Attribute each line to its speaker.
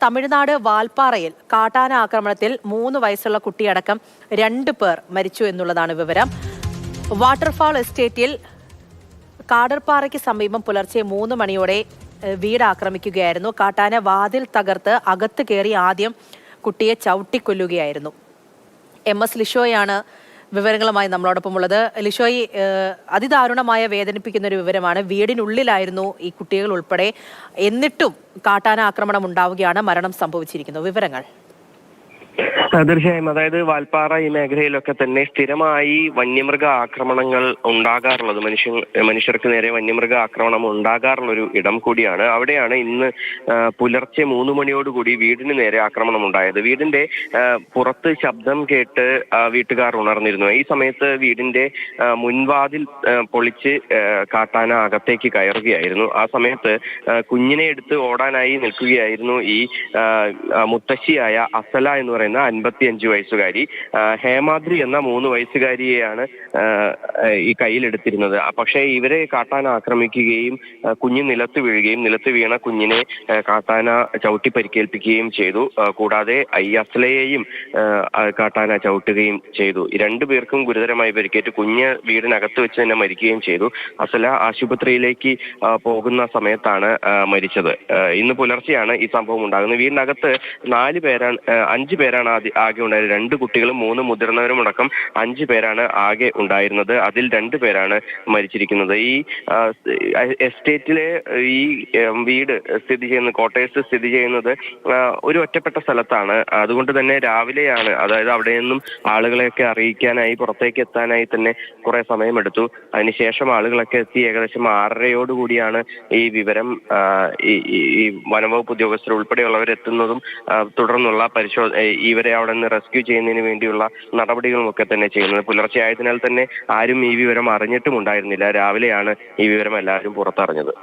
Speaker 1: തമിഴ്നാട് വാൽപ്പാറയിൽ കാട്ടാന ആക്രമണത്തിൽ 3 വയസ്സുള്ള കുട്ടിയടക്കം 2 പേർ മരിച്ചു എന്നുള്ളതാണ് വിവരം. വാട്ടർഫാൾ എസ്റ്റേറ്റിൽ കാടർപ്പാറയ്ക്ക് സമീപം പുലർച്ചെ 3 മണിയോടെ വീട് ആക്രമിക്കുകയായിരുന്നു. കാട്ടാന വാതിൽ തകർത്ത് അകത്ത് കയറി ആദ്യം കുട്ടിയെ ചവിട്ടിക്കൊല്ലുകയായിരുന്നു. MS ലിഷോയാണ് വിവരങ്ങളുമായി നമ്മളോടൊപ്പം ഉള്ളത്. ലിഷോയി, അതിദാരുണമായ വേദനിപ്പിക്കുന്ന ഒരു വിവരമാണ്. വീടിനുള്ളിലായിരുന്നു ഈ കുട്ടികൾ ഉൾപ്പെടെ. എന്നിട്ടും കാട്ടാന ആക്രമണം ഉണ്ടാവുകയാണ്, മരണം സംഭവിച്ചിരിക്കുന്നു. വിവരങ്ങൾ
Speaker 2: തീർച്ചയായും. അതായത് വാൽപ്പാറ ഈ മേഖലയിലൊക്കെ തന്നെ സ്ഥിരമായി വന്യമൃഗ ആക്രമണങ്ങൾ ഉണ്ടാകാറുള്ളത്, മനുഷ്യർക്ക് നേരെ വന്യമൃഗ ആക്രമണം ഉണ്ടാകാറുള്ള ഒരു ഇടം കൂടിയാണ്. അവിടെയാണ് ഇന്ന് പുലർച്ചെ 3 മണിയോടുകൂടി വീടിന് നേരെ ആക്രമണം ഉണ്ടായത്. വീടിന്റെ പുറത്ത് ശബ്ദം കേട്ട് വീട്ടുകാർ ഉണർന്നിരുന്നു. ഈ സമയത്ത് വീടിന്റെ മുൻവാതിൽ പൊളിച്ച് കാട്ടാന അകത്തേക്ക് കയറുകയായിരുന്നു. ആ സമയത്ത് കുഞ്ഞിനെ എടുത്ത് ഓടാനായി നിൽക്കുകയായിരുന്നു ഈ മുത്തശ്ശിയായ അസല എന്ന് പറയുന്ന 55 വയസ്സുകാരി. ഹേമാദ്രി എന്ന 3 വയസ്സുകാരിയെയാണ് ഈ കയ്യിലെടുത്തിരുന്നത്. പക്ഷേ ഇവരെ കാട്ടാന ആക്രമിക്കുകയും കുഞ്ഞ് നിലത്ത് വീഴുകയും നിലത്ത് വീണ കുഞ്ഞിനെ കാട്ടാന ചവിട്ടി പരിക്കേൽപ്പിക്കുകയും ചെയ്തു. കൂടാതെ ഈ അസ്ലയെയും കാട്ടാന ചവിട്ടുകയും ചെയ്തു. 2 പേർക്കും ഗുരുതരമായി പരിക്കേറ്റ് കുഞ്ഞ് വീടിനകത്ത് വെച്ച് തന്നെ മരിക്കുകയും ചെയ്തു. അസ്ല ആശുപത്രിയിലേക്ക് പോകുന്ന സമയത്താണ് മരിച്ചത്. ഇന്ന് പുലർച്ചെയാണ് ഈ സംഭവം ഉണ്ടാകുന്നത്. വീടിനകത്ത് 5 പേരാണ് ആകെ ഉണ്ടായത്. 2 കുട്ടികളും 3 മുതിർന്നവരും അടക്കം 5 പേരാണ് ആകെ ഉണ്ടായിരുന്നത്. അതിൽ 2 പേരാണ് മരിച്ചിരിക്കുന്നത്. ഈ എസ്റ്റേറ്റിലെ ഈ വീട് സ്ഥിതി ചെയ്യുന്ന ക്വാർട്ടേഴ്സ് സ്ഥിതി ചെയ്യുന്നത് ഒരു ഒറ്റപ്പെട്ട സ്ഥലത്താണ്. അതുകൊണ്ട് തന്നെ രാവിലെയാണ്, അതായത് അവിടെ നിന്നും ആളുകളെയൊക്കെ അറിയിക്കാനായി പുറത്തേക്ക് എത്താനായി തന്നെ കുറെ സമയമെടുത്തു. അതിനുശേഷം ആളുകളൊക്കെ എത്തി ഏകദേശം 6:30 ഈ വിവരം ഈ വനംവകുപ്പ് ഉദ്യോഗസ്ഥർ ഉൾപ്പെടെയുള്ളവരെത്തുന്നതും തുടർന്നുള്ള ഇവരെ അവിടെ നിന്ന് റെസ്ക്യൂ ചെയ്യുന്നതിന് വേണ്ടിയുള്ള നടപടികളും ഒക്കെ തന്നെ ചെയ്യുന്നത്. പുലർച്ചെ ആയതിനാൽ തന്നെ ആരും ഈ വിവരം അറിഞ്ഞിട്ടും ഉണ്ടായിരുന്നില്ല. രാവിലെയാണ് ഈ വിവരം എല്ലാവരും പുറത്തറിഞ്ഞത്.